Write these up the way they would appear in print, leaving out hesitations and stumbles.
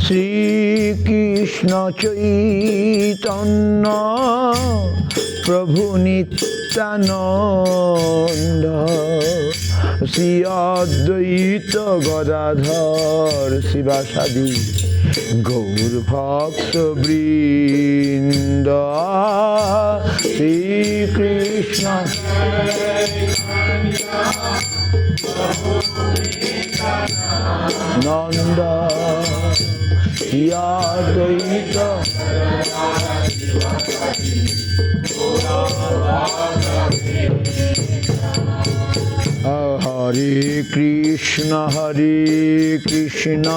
শ্রীকৃষ্ণ চৈতন্য প্রভু নিত্যানন্দ শ্রী অদ্বৈত গদাধর শিবাসাদি গৌর ভক্ত বৃন্দ। শ্রীকৃষ্ণ নন্দ শ্রী অদ্বৈত হরে কৃষ্ণ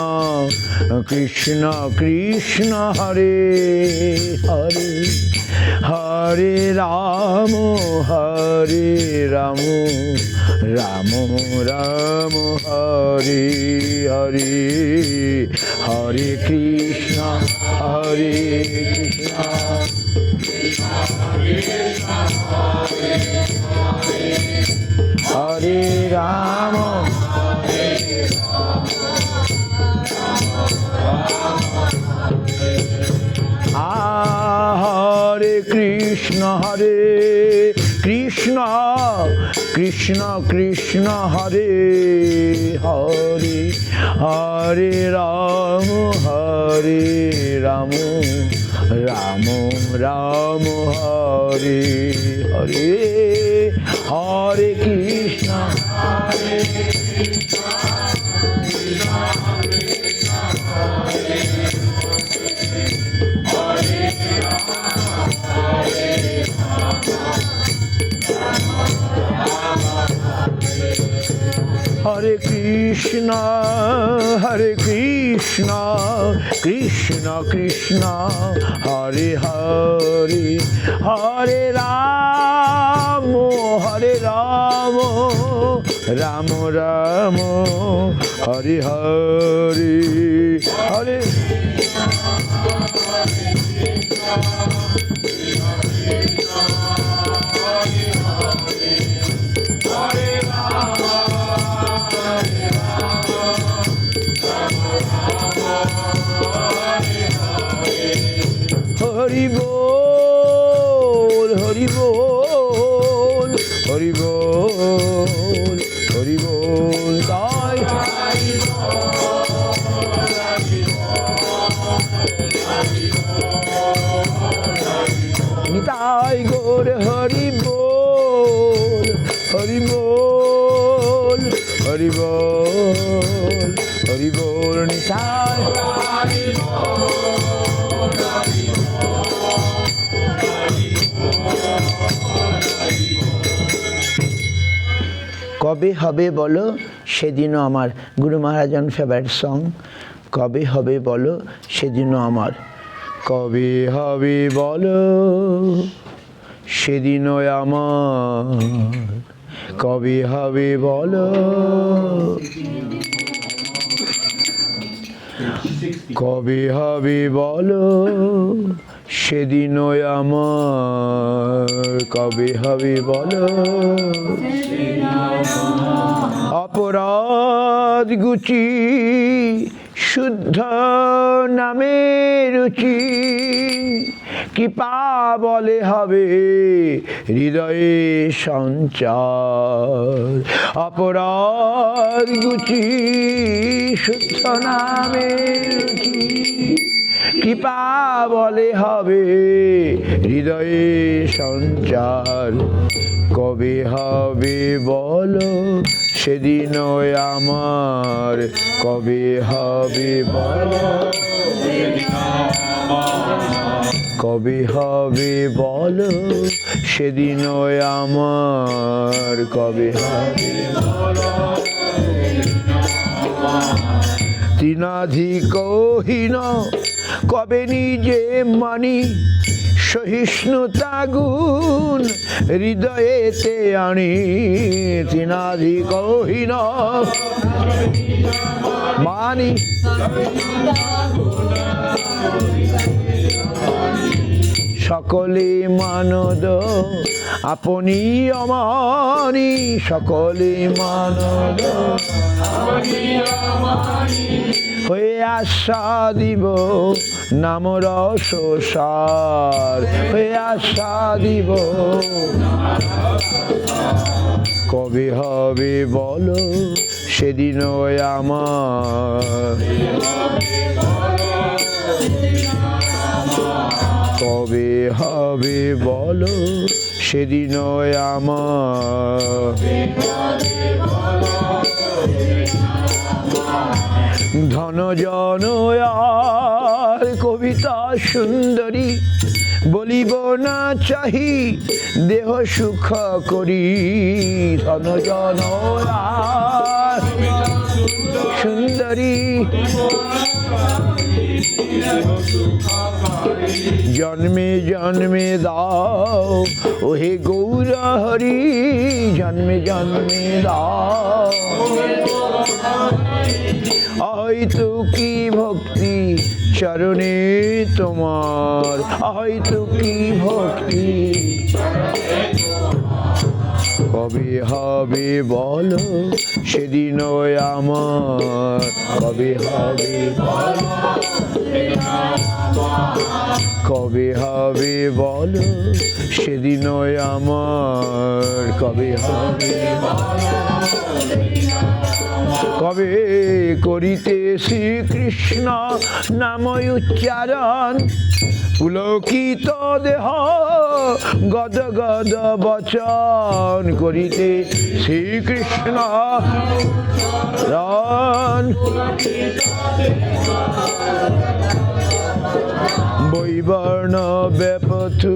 কৃষ্ণ কৃষ্ণ হরে হরে হরে রাম রাম রাম হরে হরে হরে কৃষ্ণ হরে রাম হরে কৃষ্ণ কৃষ্ণ কৃষ্ণ হরে হরে হরে রাম রাম রাম হরে হরে হরে কৃষ্ণ হরে কৃষ্ণ কৃষ্ণ কৃষ্ণ হরে হরে হরে রাম রাম রাম হরে হরে হরে হরি বল হরি বল হরি বল হরি বল তাই নিতাই গৌর হরি বল হরি বল হরি বল হরি বল নিতাই কবে হবে বলো সেদিনও আমার গুরু মহারাজন ফেভারিট সং কবে হবে বলো সেদিনও আমার কবে হবে বলো সেদিনও আমার কবে হবে বলো কবে হবে বলো সেদিনও আমার কবে হবে বলো অপরাধ গুচি শুদ্ধ নামে রুচি কৃপা বলে হবে হৃদয়ে সঞ্চার অপরাধ গুচি শুদ্ধ নামে রুচি কৃপা বলে হবে হৃদয়ে সঞ্চার কবে হবে বলো সেদিনও আমার কবে হবে বলো কবে হবে বলো সেদিনও আমার কবে হবে তৃণাধিকহীন কবে নিজে মানি সহিষ্ণুতা গুণ হৃদয়েতে আনি তৃণাধিকহীন মানি সকলে মানদ আপনি আমারি, সকলে মানদ হয়ে আশা দিব নাম রস সার, হয়ে আশা দিব কবে হবে বলো সেদিন আমার, কবে হবে বলো সেদিন আমার। ধন জন আর কবিতা সুন্দরী বলিব না চাহি দেহ সুখ করি, ধন জন আর সুন্দরী জন্মে জন্মে দাও ওহে গৌর হরি, জন্মে জন্মে দাও হয়তো কি ভক্তি চরণে তোমার, হয়তো কি ভক্তি কবে হবে বলো সেদিন আমার, কবে হবে কবে হবে বলো সেদিন আমার, কবে হবে কবে করিতে শ্রীকৃষ্ণ নাম উচ্চারণ, পুলকিত দেহ গদ গদ বচন করিতে শ্রীকৃষ্ণ রণ, বৈবর্ণ ব্যাপথু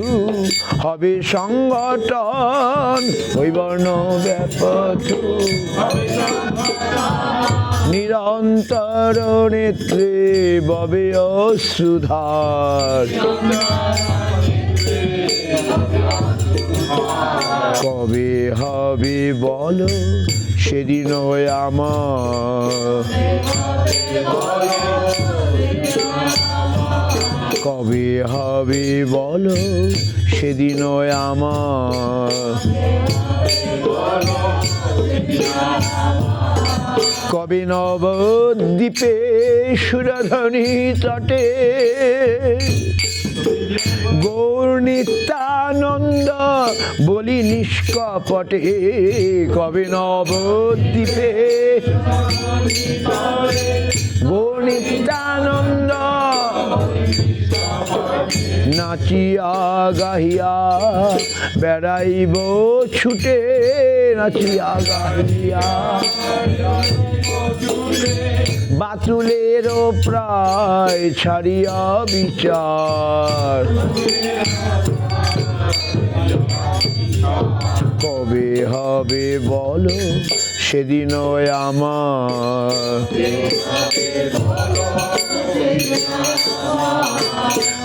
হবে সংগঠন, বৈবর্ণ ব্যাপথু নিরন্তর নেত্রে ববে অশ্রুধার, কবে হবে বলো সেদিন আমার, কবে হবে বলো সেদিন আমার, কবে নবদ্বীপে সুরধনী তটে গৌর নিত্যানন্দ বলি নিষ্কপটে, কবে নবদ্বীপে গৌর নিত্যানন্দ নাচিয়া গাহিয়া বেড়াইব ছুটে, নাচিয়া গাহিয়া বাতুলেরও প্রায় ছাড়িয়া বিচার, কবে হবে বলো সেদিন আমার,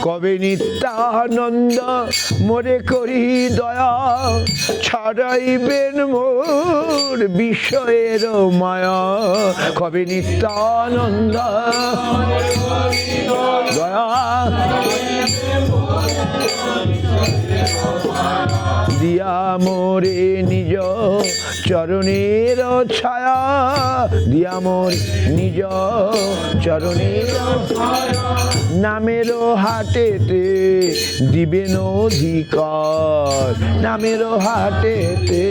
কবে নিত্যানন্দ মোরে করি দয়া ছাড়াইবেন মোর বিষয়ের মায়া, কবে নিত্যানন্দ দয়া দিয়া মোরে নিজ চরণের ছায়া, দিয়া মোর নিজ চরণের নামের হাটেতে দিবেন অধিকার, নামের হাটেতে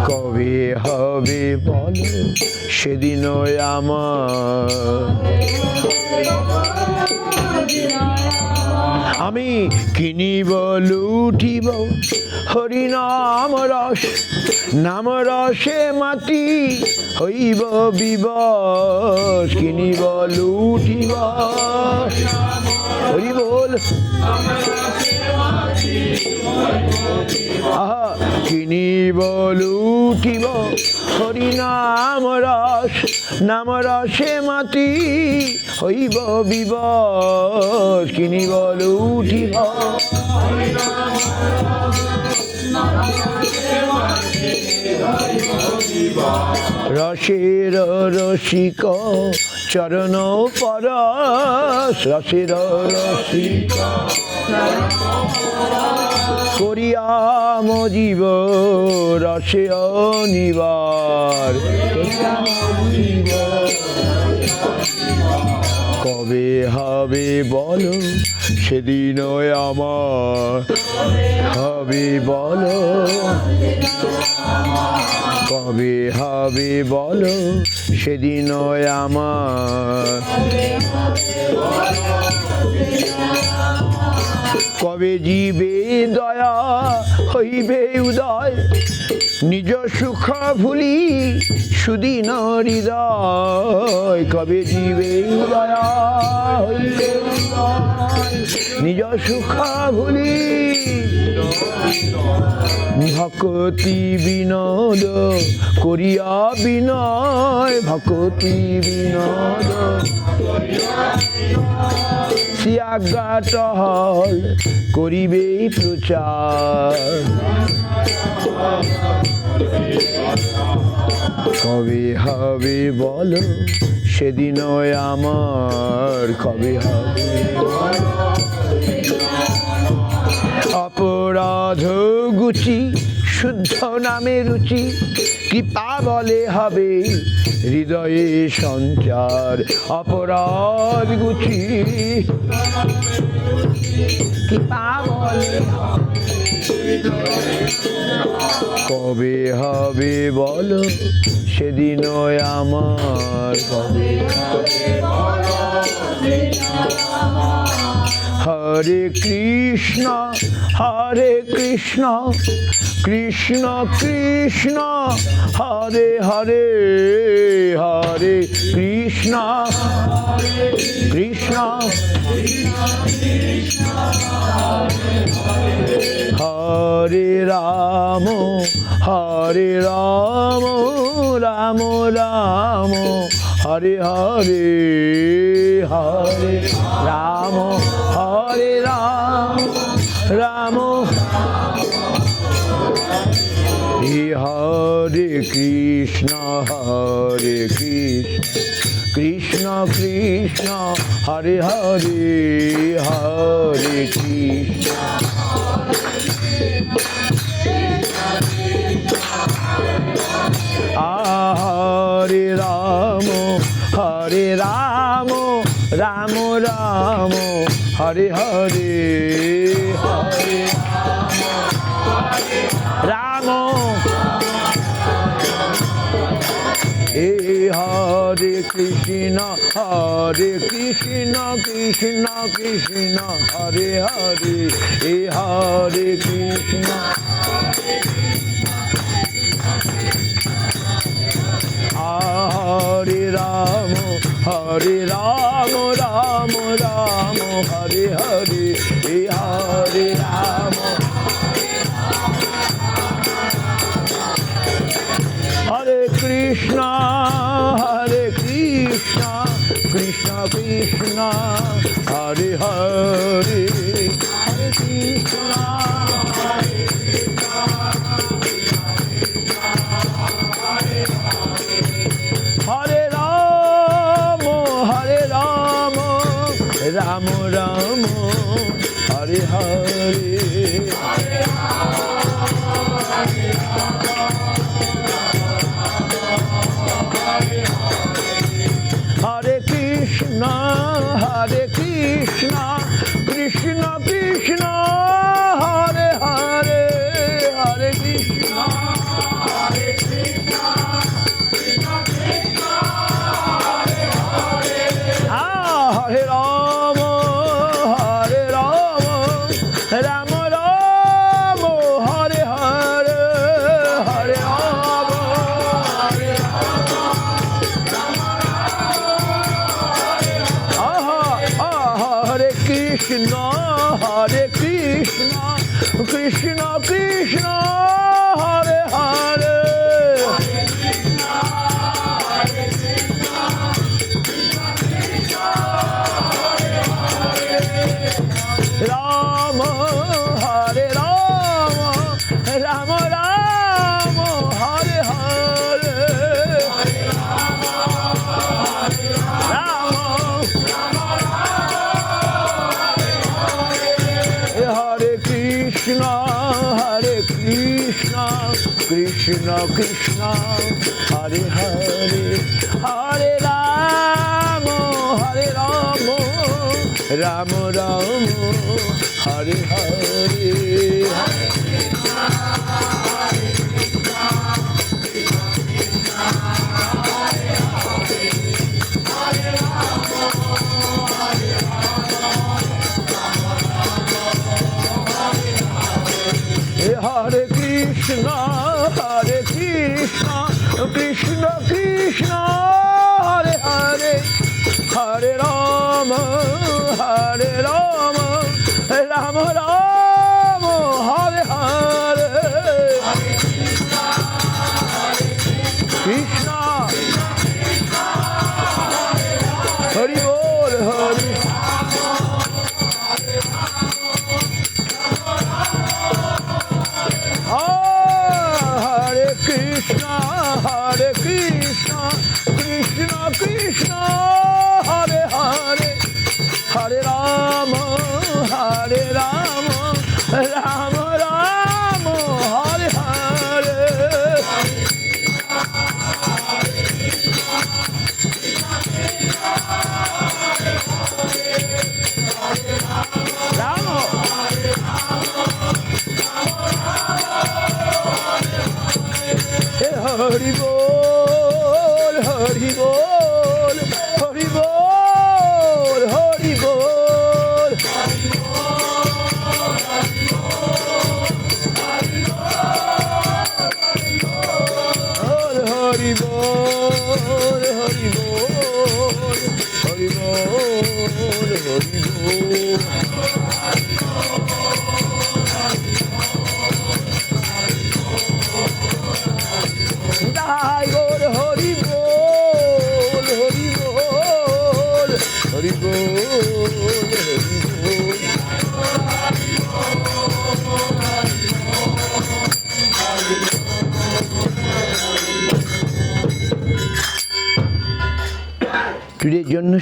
কবে হবে বলো সেদিন আমার, আমি কিনিব লুটিব হরিনাম রস, নাম রসে মাতি হইব বিবশ, কিনিব লুটিব হরি বল আহা, কিনিব লুটিব হরিনাম রস, নাম রসে মাতি হইব বিবশ, কিনিব লুটিব রসের রসিক চরণ পরশ, রসের রসিক করিয়াম জীব রসে অনিবার। কবে হবে বলো সেদিন আমার, হবে বলো কবে হবে বলো সেদিন আমার। কবে জীবে দয়া হইবে উদয়, নিজ সুখ ভুলি সুদিন হৃদয়। কবে জীবে দয়া হইবে উদয়, নিজ সুখ ভুলি ভকতি বিনোদ করিয়া বিনয়। ভকতি বিনোদ সিয়াজ্ঞাত হল করিবে প্রচার। কবে হবে বলো সেদিন আমার, কবে হবে অপরাধ গুচি শুদ্ধ নামে রুচি, কৃপা বলে হবে হৃদয়ে সঞ্চার। অপরাধ গুচি কৃপা বলে কবে হবে বলো সেদিন আমার, কবে হরে কৃষ্ণ হরে কৃষ্ণ কৃষ্ণ কৃষ্ণ হরে হরে, হরে কৃষ্ণ কৃষ্ণ হরে রাম হরে রাম রাম রাম হরে হরে, হরে রাম হরে রাম রাম হরে কৃষ্ণ হরে কৃষ্ণ কৃষ্ণ কৃষ্ণ হরে হরে, হরে কৃষ্ণ হরে রাম হরে রাম রাম রাম হরে হরে, হরে রাম এ হরে কৃষ্ণ কৃষ্ণ কৃষ্ণ হরে হরে, এ হরে কৃষ্ণ হরে রাম রাম রাম হরে হরে, এ হরে রাম হরে কৃষ্ণ কৃষ্ণ কৃষ্ণ হরে হরে, হরে কৃষ্ণ হরে রাম রাম রাম হরে হরে, হরে কৃষ্ণ কৃষ্ণ কৃষ্ণ হরে হরে, হরে কৃষ্ণ হরে রাম রাম রাম হরে হরে, হরে রাম হরে কৃষ্ণ কৃষ্ণ কৃষ্ণ হরে হরে, রাম হরে রাম রাম রাম কৃষ্ণ কৃষ্ণ হরে হরে হরে রাম রাম রাম হরে হরে হরে কৃষ্ণ কৃষ্ণ কৃষ্ণ হরে হরে হরে রাম রাম রাম হরে হরে কৃষ্ণ হরি বল হরি কৃষ্ণ কৃষ্ণ কৃষ্ণ হরে হরে হরে রাম রাম রাম হরে হরে রাম হরি বল হরি বল হরি বল হরি বল হরি বল হরি বল হরি বল হরি বল গৌর হরি বল হরি বল হরি বল হরি বল টুডের জন্য